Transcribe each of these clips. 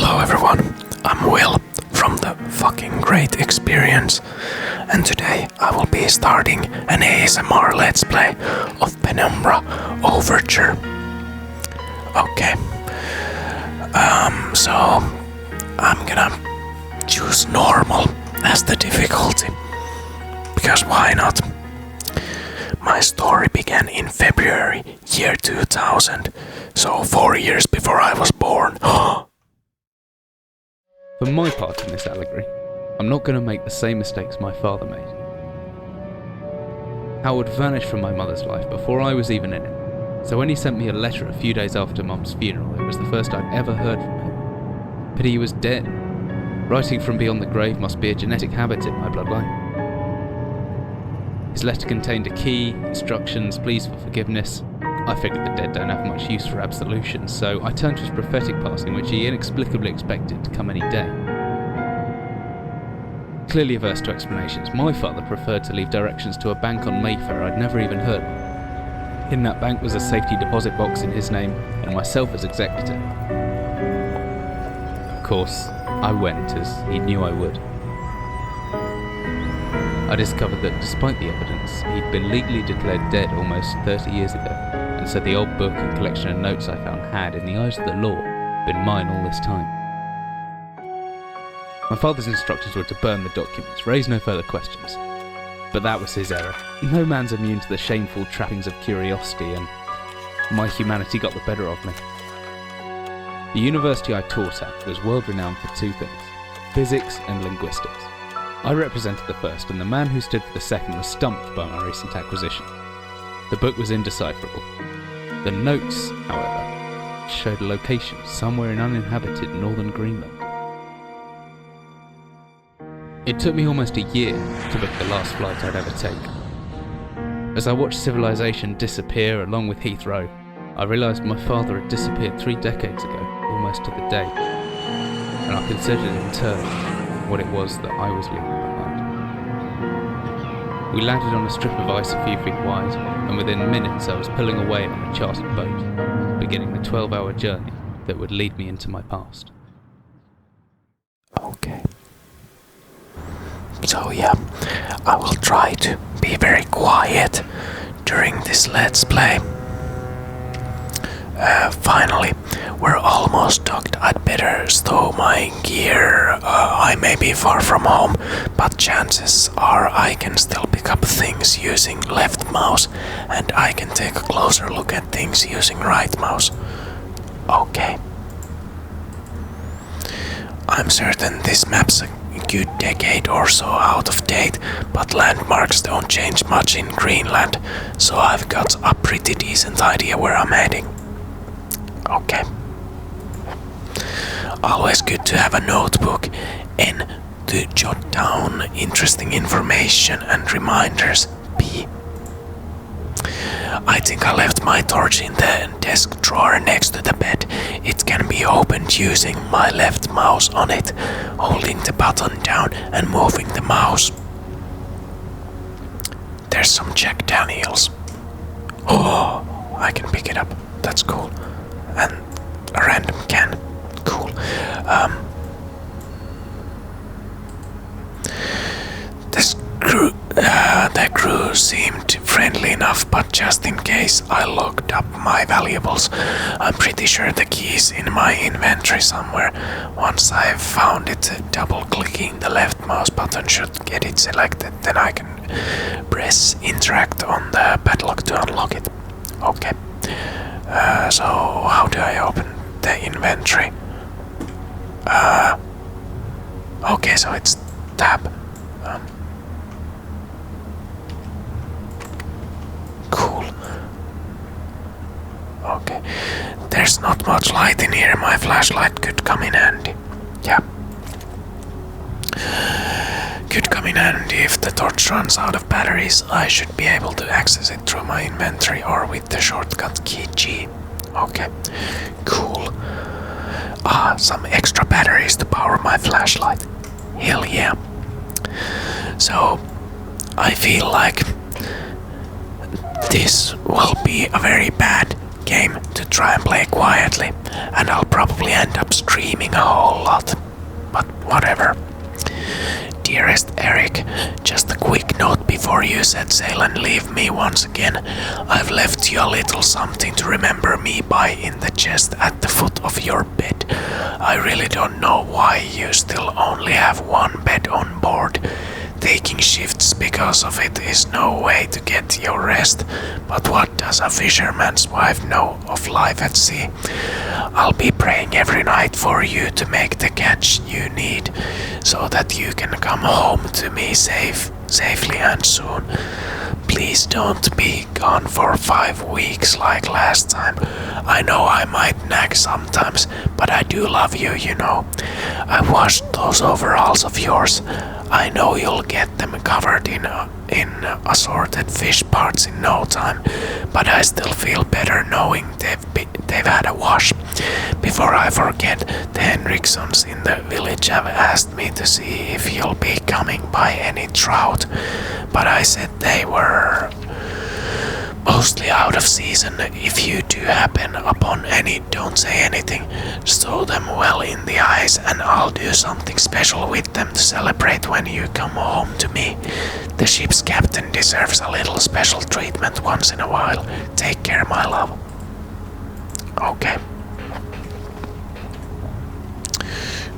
Hello everyone, I'm Will from the fucking Great Experience, and today I will be starting an ASMR Let's Play of Penumbra Overture. Okay, so I'm gonna choose normal as the difficulty, because why not? My story began in February, year 2000, so 4 years before I was born. For my part in this allegory, I'm not going to make the same mistakes my father made. Howard vanished from my mother's life before I was even in it, so when he sent me a letter a few days after Mum's funeral, it was the first I'd ever heard from him. Pity he was dead. Writing from beyond the grave must be a genetic habit in my bloodline. His letter contained a key, instructions, pleas for forgiveness. I figured the dead don't have much use for absolution, so I turned to his prophetic passing, which he inexplicably expected to come any day. Clearly averse to explanations, my father preferred to leave directions to a bank on Mayfair I'd never even heard of. In that bank was a safety deposit box in his name, and myself as executor. Of course, I went, as he knew I would. I discovered that despite the evidence, he'd been legally declared dead almost 30 years ago, and so the old book and collection of notes I found had, in the eyes of the law, been mine all this time. My father's instructions were to burn the documents, raise no further questions. But that was his error. No man's immune to the shameful trappings of curiosity, and my humanity got the better of me. The university I taught at was world renowned for two things: physics and linguistics. I represented the first, and the man who stood for the second was stumped by my recent acquisition. The book was indecipherable. The notes, however, showed a location somewhere in uninhabited northern Greenland. It took me almost a year to book the last flight I'd ever take. As I watched civilization disappear along with Heathrow, I realised my father had disappeared 3 decades ago, almost to the day, and I considered in turn what it was that I was leaving behind. We landed on a strip of ice a few feet wide, and within minutes I was pulling away on a chartered boat, beginning the 12-hour journey that would lead me into my past. Okay. So yeah, I will try to be very quiet during this Let's Play. Finally, we're almost docked. I'd better stow my gear. I may be far from home, but chances are I can still pick up things using left mouse, and I can take a closer look at things using right mouse. Okay. I'm certain this map's a good decade or so out of date, but landmarks don't change much in Greenland, so I've got a pretty decent idea where I'm heading. Okay. Always good to have a notebook and to jot down interesting information and reminders. B. I think I left my torch in the desk drawer next to the bed. It can be opened using my left mouse on it, holding the button down and moving the mouse. There's some Jack Daniels. Oh, I can pick it up. That's cool. And a random can. Cool. The crew seemed friendly enough, but just in case, I looked up my valuables. I'm pretty sure the key's in my inventory somewhere. Once I've found it, double-clicking the left mouse button should get it selected. Then I can press interact on the padlock to unlock it. Okay. So how do I open the inventory? Okay, so it's tab. Cool. Okay. There's not much light in here. My flashlight could come in handy. Yeah. Could come in handy if the torch runs out of batteries. I should be able to access it through my inventory or with the shortcut key G. Okay. Cool. Some extra batteries to power my flashlight. Hell yeah. So, I feel like this will be a very bad game to try and play quietly, and I'll probably end up streaming a whole Eric, just a quick note before you set sail and leave me once again. I've left you a little something to remember me by in the chest at the foot of your bed. I really don't know why you still only have one bed on board. Taking shifts because of it is no way to get your rest, but what does a fisherman's wife know of life at sea? I'll be praying every night for you to make the catch you need, so that you can come home to me safely and soon. Please don't be gone for 5 weeks like last time. I know I might nag sometimes, but I do love you, you know. I washed those overalls of yours. I know you'll get them covered in assorted fish parts in no time, but I still feel better knowing they've had a wash. Before I forget, the Henriksons in the village have asked me to see if you'll be coming by any trout, but I said they were mostly out of season. If you do happen upon any, don't say anything. Stow them well in the ice, and I'll do something special with them to celebrate when you come home to me. The ship's captain deserves a little special treatment once in a while. Take care, my love. Okay.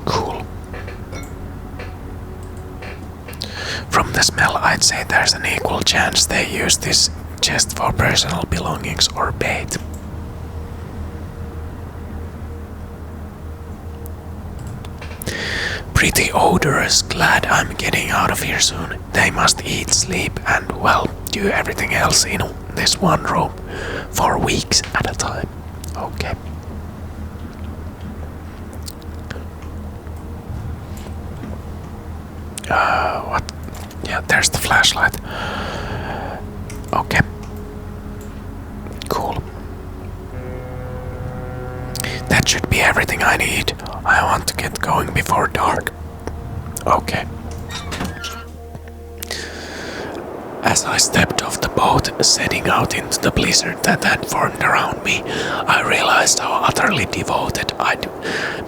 Cool. From the smell, I'd say there's an equal chance they use this chest for personal belongings or bait. Pretty odorous. Glad I'm getting out of here soon. They must eat, sleep, and, well, do everything else in this one room for weeks at a time. Okay. What? Yeah, there's the flashlight. Okay. Cool. That should be everything I need. I want to get going before dark. Okay. As I stepped off the boat, setting out into the blizzard that had formed around me, I realized how utterly devoted I'd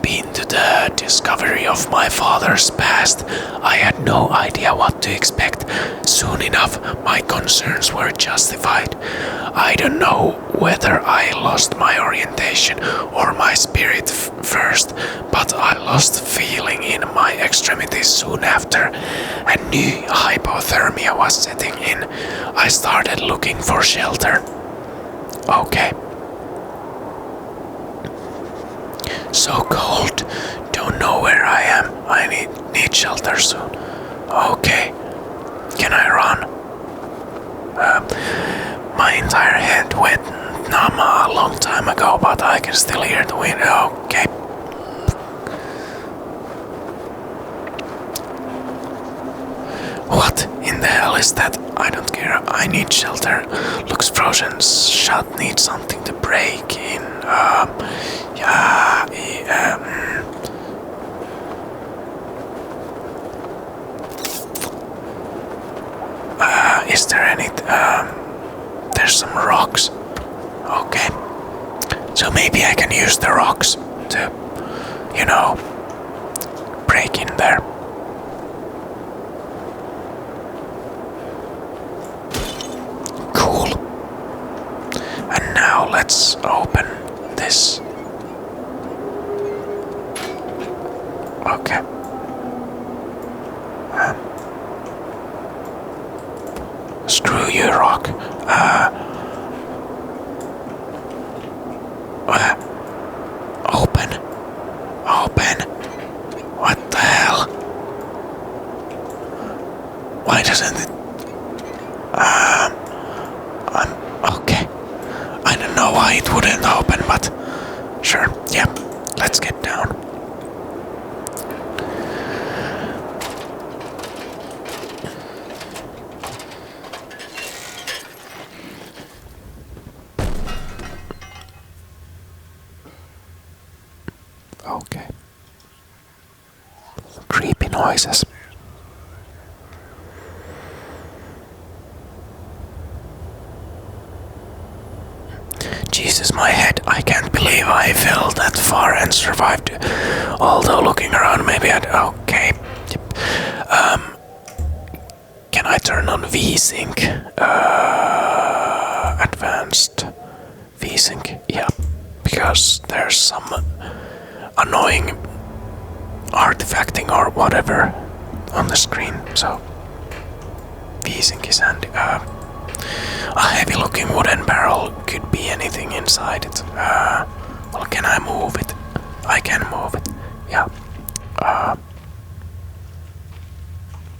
been to the discovery of my father's past. I had no idea what to expect. Soon enough, my concerns were justified. I don't know whether I lost my orientation or my spirit first, but I lost feeling in my extremities soon after, and knew hypothermia was setting in. I started looking for shelter. Okay. So cold. Don't know where I am. I need shelter soon. Okay. Can I run? My entire head went numb a long time ago, but I can still hear the wind. Okay. What in the hell is that? I don't care. I need shelter. Looks frozen shut. Need something to break in. Is there any? There's some rocks. Okay. So maybe I can use the rocks to, break in there. Cool. And now let's open this. Okay. Screw you, rock. Open. What the hell? Why doesn't it? I'm okay. I don't know why it wouldn't open, but sure. Yeah, let's get down. Okay. Creepy noises. Jesus, my head. I can't believe I fell that far and survived. Although looking around, maybe I'd... Okay. Yep. Can I turn on VSync? Advanced VSync, yeah. Because there's some annoying artifacting or whatever on the screen, so VSync is handy. A heavy looking wooden barrel could be anything inside it. Well, can I move it? I can move it, yeah.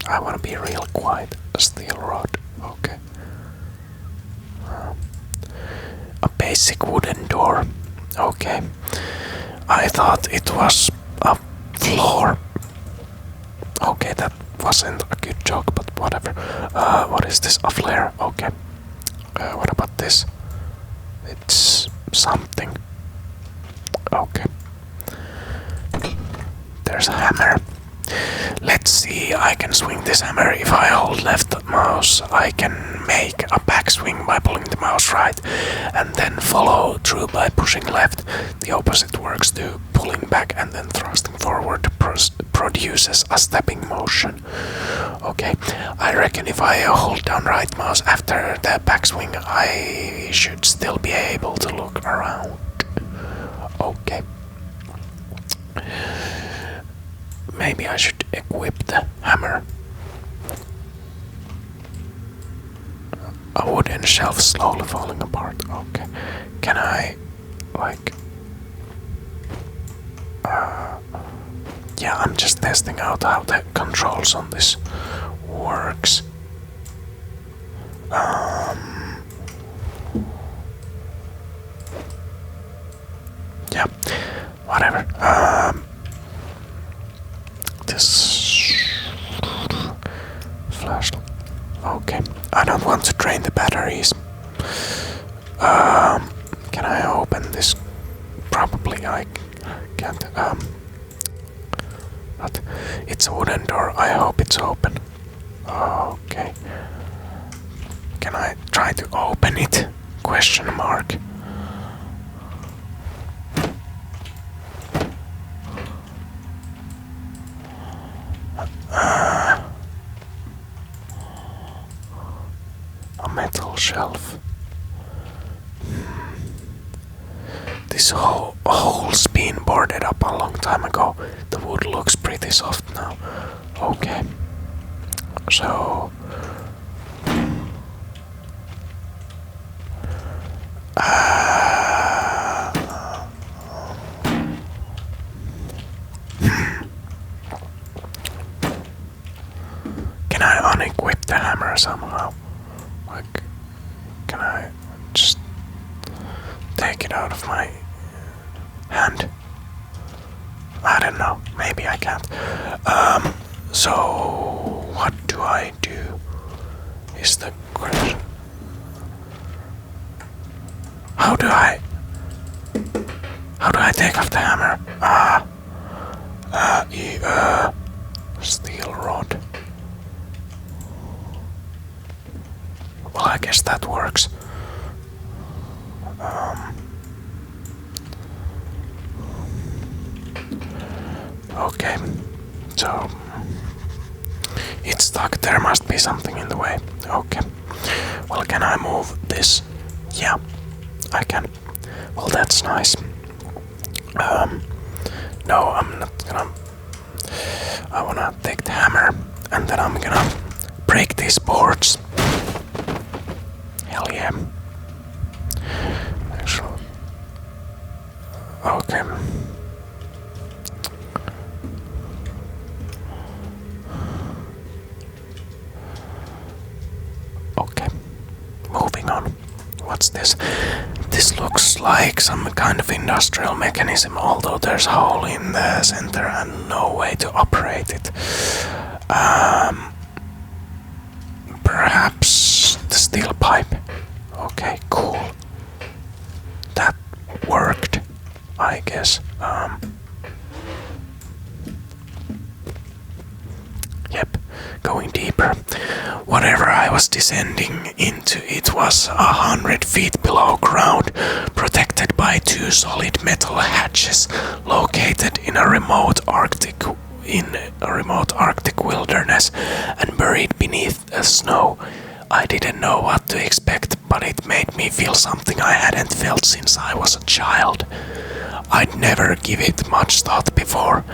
I wanna be real quiet. A steel rod, okay. A basic wooden door, okay. I thought it was a floor. Okay, that wasn't a good joke, but whatever. What is this? A flare, okay. What about this? It's something. Okay. There's a hammer. Let's see, I can swing this hammer. If I hold left mouse, I can make a backswing by pulling the mouse right, and then follow through by pushing left. The opposite works too. Pulling back and then thrusting forward produces a stepping motion. Okay, I reckon if I hold down right mouse after the backswing, I should still be able to look around. Okay. Maybe I should equip the hammer. A wooden shelf slowly falling apart. Okay. Can I, like... yeah, I'm just testing out how the controls on this works. Yeah, whatever. This flashlight. Okay, I don't want to drain the batteries. Can I open this? Probably I can't. But it's a wooden door. I hope it's open. Okay. Can I try to open it? Question mark. A metal shelf. This hole's been boarded up a long time ago. The wood looks pretty soft now. Okay. So... Can I unequip the hammer somehow? Like, can I just take it out of my hand? I don't know, maybe I can't. So what do I do is the question. How do I take off the hammer? Steel rod. Well, I guess that works. Okay, so it's stuck. There must be something in the way. Okay. Well, can I move this? Yeah, I can. Well, that's nice. No, I'm not gonna. I wanna take the hammer and then I'm gonna break these boards. Hell yeah. Actually. Okay. Okay. Moving on. What's this? This looks like some kind of industrial mechanism, although there's a hole in the center and no way to operate it. Perhaps the steel pipe. Okay, cool. That worked, I guess. Yep, going deeper. Whatever I was descending into, it was 100 feet below ground, protected by 2 solid metal hatches, located in a remote Arctic in a remote Arctic wilderness and buried beneath the snow. I didn't know what to expect, but it made me feel something I hadn't felt since I was a child. I'd never give it much thought before,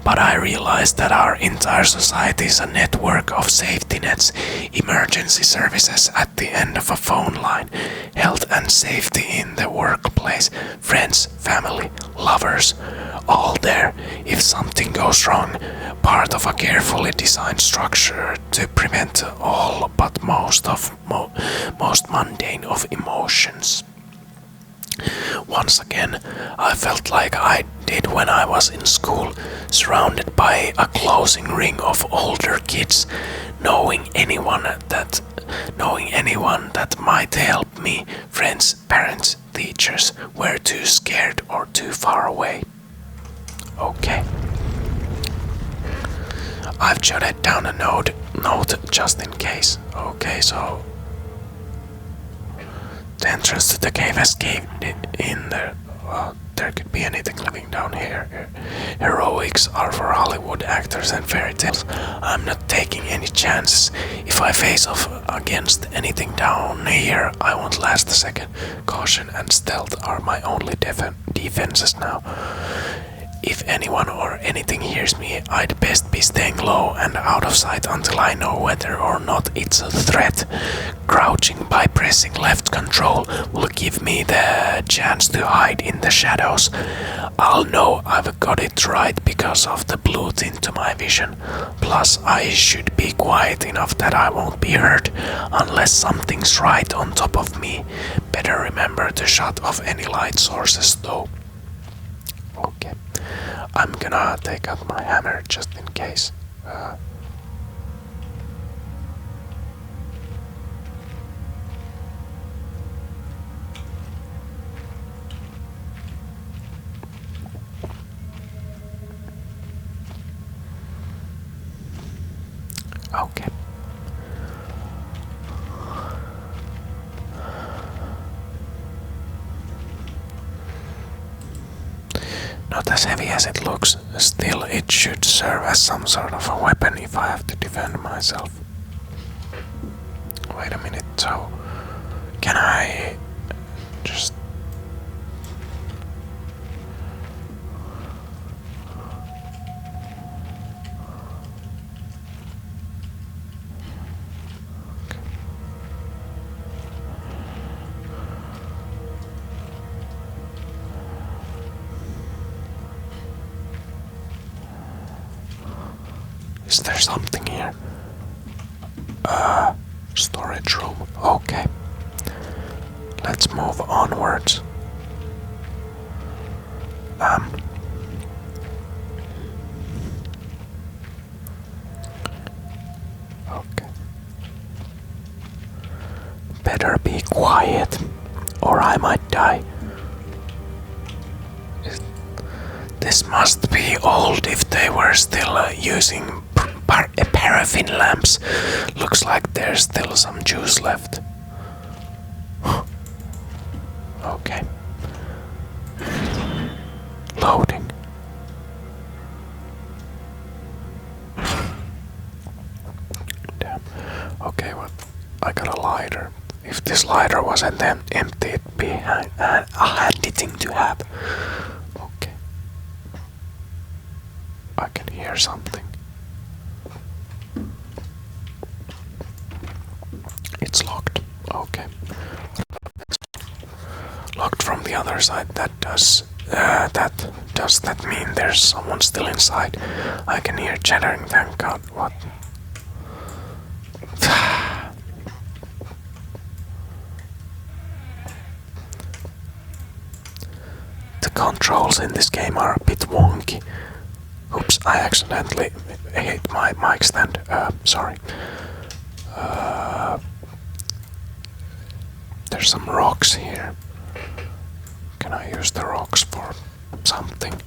but I realized that our entire society is a network of safety nets, emergency services at the end of a phone line, health and safety in the workplace, friends, family, lovers, all there if something goes wrong, part of a carefully designed structure to prevent all but most mundane of emotions. Once again, I felt like I did when I was in school, surrounded by a closing ring of older kids, knowing anyone that might help me, friends, parents, teachers, were too scared or too far away. Okay. I've jotted down a note just in case. Okay, so the entrance to the cave has caved in there. Well, there could be anything living down here. Heroics are for Hollywood actors and fairy tales. I'm not taking any chances. If I face off against anything down here, I won't last a second. Caution and stealth are my only defenses now. If anyone or anything hears me, I'd best be staying low and out of sight until I know whether or not it's a threat. Crouching by pressing left control will give me the chance to hide in the shadows. I'll know I've got it right because of the blue tint to my vision. Plus, I should be quiet enough that I won't be hurt unless something's right on top of me. Better remember to shut off any light sources though. Okay. I'm gonna take out my hammer just in case. Okay. Not as heavy as it looks, still it should serve as some sort of a weapon if I have to defend myself. Wait a minute, so can I just... Is there something here? Storage room. Okay. Let's move onwards. Okay. Better be quiet, or I might die. This must be old if they were still using paraffin lamps. Looks like there's still some juice left. Okay. Loading. Damn. Okay, what? I got a lighter. If this lighter wasn't empty, it'd be a handy thing to have. Okay. I can hear something. It's locked. Okay. Locked from the other side. Does that mean there's someone still inside? I can hear chattering, thank God. What? The controls in this game are a bit wonky. Oops, I accidentally hit my mic stand. Sorry. There's some rocks here. Can I use the rocks for something?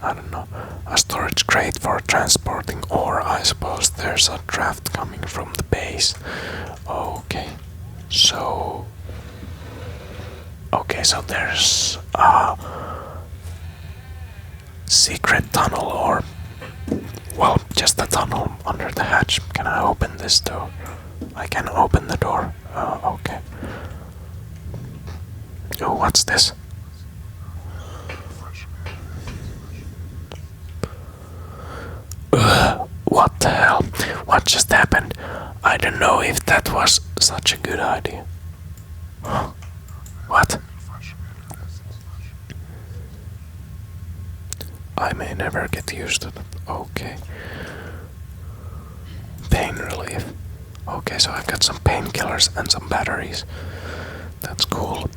I don't know. A storage crate for transporting ore. I suppose there's a draft coming from the base. Okay. So there's a secret tunnel or I open this door? I can open the door. Okay. Oh, what's this? What the hell? What just happened? I don't know if that was such a good idea. What? I may never get used to that. Okay. Pain relief. Okay, so I've got some painkillers and some batteries. That's cool.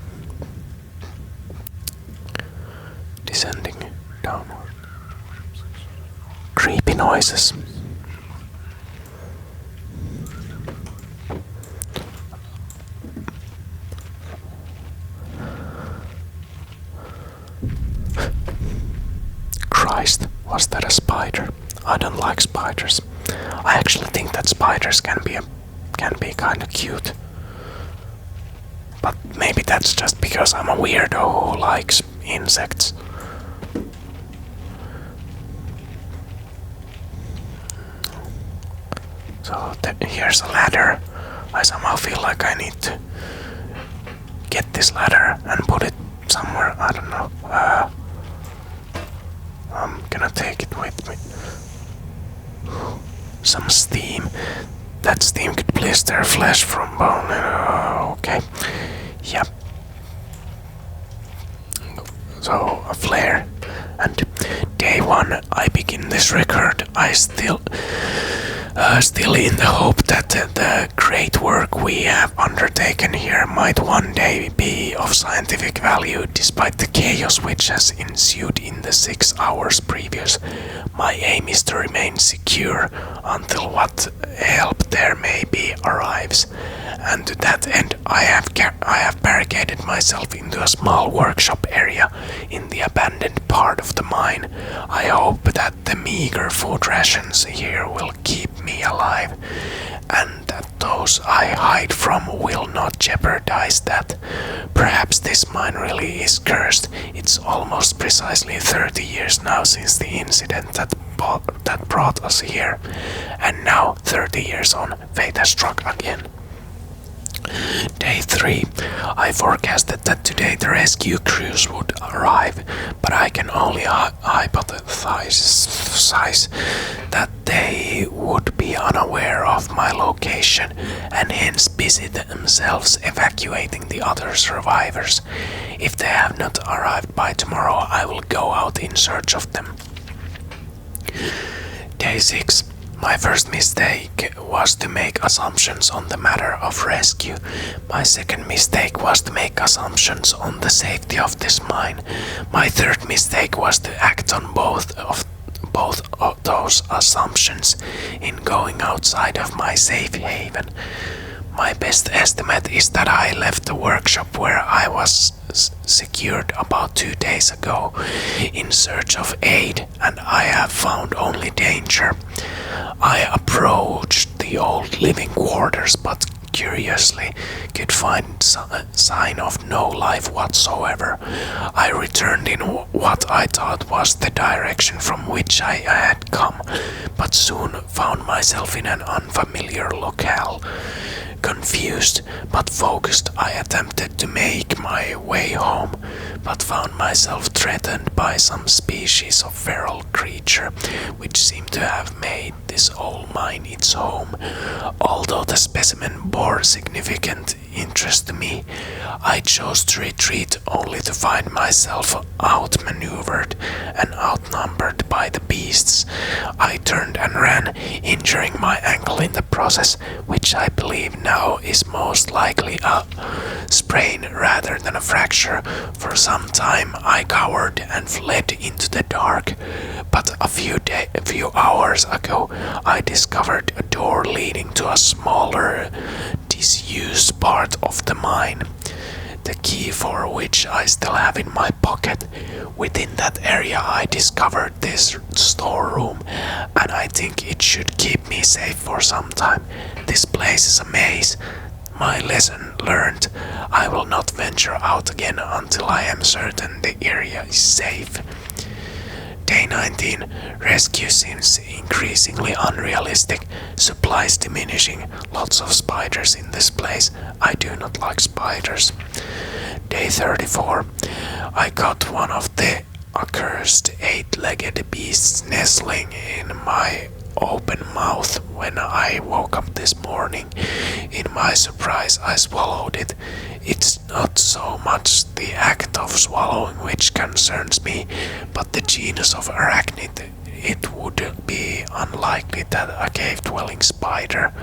Descending downward. Creepy noises. Christ, was that a spider? I don't like spiders. I actually think that spiders can be kind of cute. But maybe that's just because I'm a weirdo who likes insects. So here's a ladder. I somehow feel like I need to get this ladder and put it somewhere. I don't know. I'm gonna take it with me. Some steam. That steam could blister flesh from bone. Okay. Yep. So, a flare. And day one, I begin this record. I still in the hope that the great work we have undertaken here might one day be of scientific value, despite the chaos which has ensued in the 6 hours previous. My aim is to remain secure until what help there may be arrives, and to that end I have barricaded myself into a small workshop area in the abandoned part of the mine. I hope that the meager food rations here will keep me alive, and that those I hide from will not jeopardize that. Perhaps this mine really is cursed. It's almost precisely 30 years now since the incident that brought us here, and now 30 years on, fate has struck again. Day 3. I forecasted that today the rescue crews would arrive, but I can only hypothesize that they would be unaware of my location and hence busy themselves evacuating the other survivors. If they have not arrived by tomorrow, I will go out in search of them. Day 6. My first mistake was to make assumptions on the matter of rescue. My second mistake was to make assumptions on the safety of this mine. My third mistake was to act on both of those assumptions in going outside of my safe haven. My best estimate is that I left the workshop where I was secured about 2 days ago in search of aid, and I have found only danger. I approached the old living quarters, but curiously could find sign of no life whatsoever. I returned in what I thought was the direction from which I had come, but soon found myself in an unfamiliar locale. Confused but focused, I attempted to make my way home, but found myself threatened by some species of feral creature, which seemed to have made this old mine its home. Although the specimen bore significant interest to me, I chose to retreat only to find myself outmaneuvered and outnumbered by the beasts. I turned and ran, injuring my ankle in the process, which I believe now is most likely a sprain rather than a fracture. For some time I cowered and fled into the dark, but a few hours ago I discovered a door leading to a smaller, disused part of the mine, the key for which I still have in my pocket. Within that area I discovered this storeroom, and I think it should keep me safe for some time. This place is a maze. My lesson learned. I will not venture out again until I am certain the area is safe. Day Day 19. Rescue seems increasingly unrealistic. Supplies diminishing. Lots of spiders in this place. I do not like spiders. Day 34. I got one of the accursed 8-legged beasts nestling in my open mouth when I woke up this morning. In my surprise, I swallowed it. It's not so much the act of swallowing which concerns me, but the genus of arachnid. It would be unlikely that a cave-dwelling spider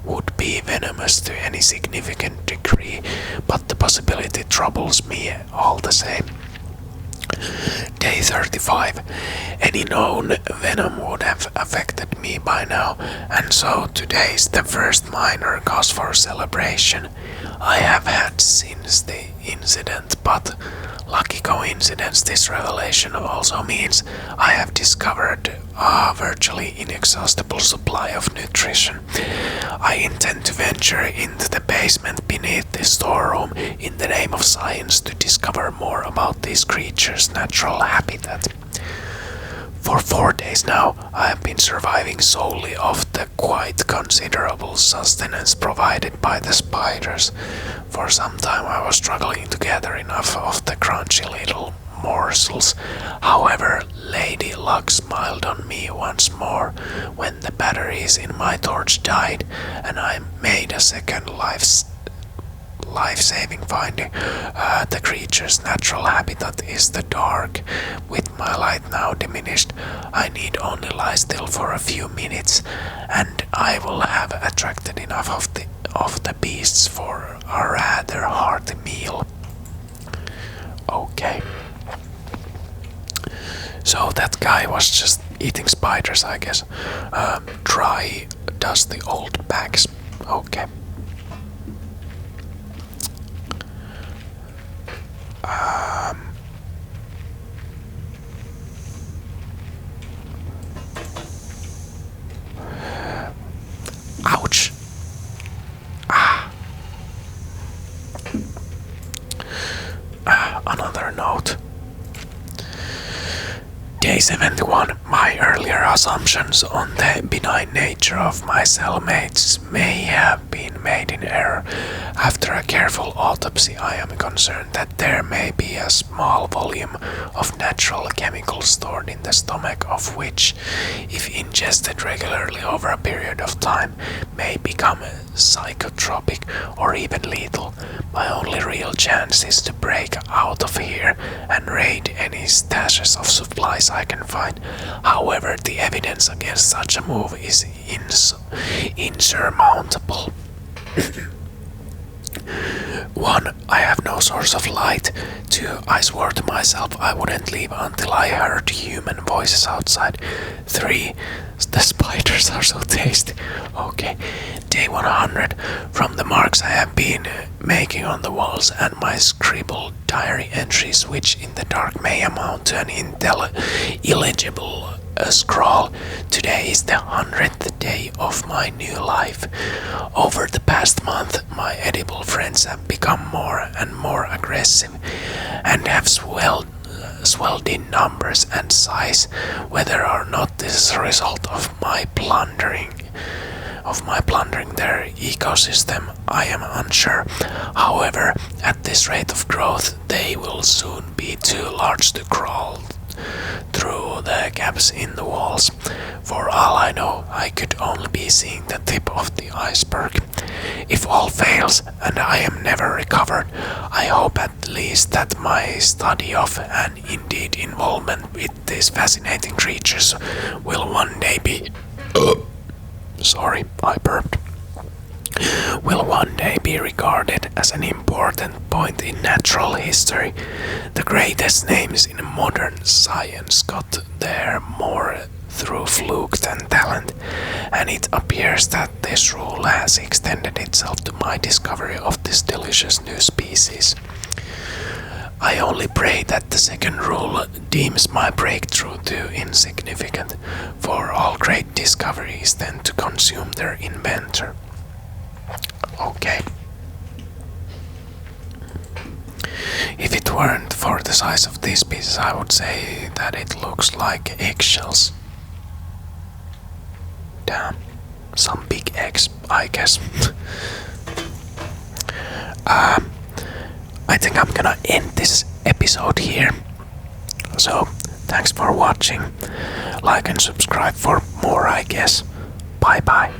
would be venomous to any significant degree, but the possibility troubles me all the same. Day 35. Any known venom would have affected me by now, and so today is the first minor cause for celebration I have had since the incident, but lucky coincidence, this revelation also means I have discovered a virtually inexhaustible supply of nutrition. I intend to venture into the basement beneath the storeroom in the name of science to discover more about these creatures' natural habitat. For 4 days now, I have been surviving solely off the quite considerable sustenance provided by the spiders. For some time I was struggling to gather enough of the crunchy little morsels. However, Lady Luck smiled on me once more when the batteries in my torch died, and I made a second life-saving finding. The creature's natural habitat is the dark. With my light now diminished, I need only lie still for a few minutes, and I will have attracted enough of the beasts for a rather hearty meal. Okay. So that guy was just eating spiders, I guess. Dry, dusty old bags. Okay. Ouch. Another note. Day 71. My earlier assumptions on the benign nature of my cellmates may have been made in error. After a careful autopsy, I am concerned that there may be a small volume of natural chemicals stored in the stomach of which, if ingested regularly over a period of time, may become psychotropic or even lethal. My only real chance is to break out of here and raid any stashes of supplies I can find. However, the evidence against such a move is insurmountable. 1. I have no source of light. 2. I swore to myself I wouldn't leave until I heard human voices outside. 3. The spiders are so tasty. Okay. Day 100. From the marks I have been making on the walls and my scribbled diary entries, which in the dark may amount to an illegible scrawl, today is the 100th day of my new life. Over the past month, my edible friends have become more and more aggressive and have swelled in numbers and size. Whether or not this is a result of my plundering their ecosystem, I am unsure. However, at this rate of growth, they will soon be too large to crawl through the gaps in the walls. For all I know, I could only be seeing the tip of the iceberg. If all fails and I am never recovered, I hope at least that my study of and indeed involvement with these fascinating creatures will one day be sorry, I burped. Will one day be regarded as an important point in natural history. The greatest names in modern science got there more through fluke than talent, and it appears that this rule has extended itself to my discovery of this delicious new species. I only pray that the second rule deems my breakthrough too insignificant, for all great discoveries tend to consume their inventor. Okay. If it weren't for the size of these pieces, I would say that it looks like eggshells. Damn, some big eggs, I guess. I think I'm gonna end this episode here. So, thanks for watching. Like and subscribe for more, I guess. Bye bye.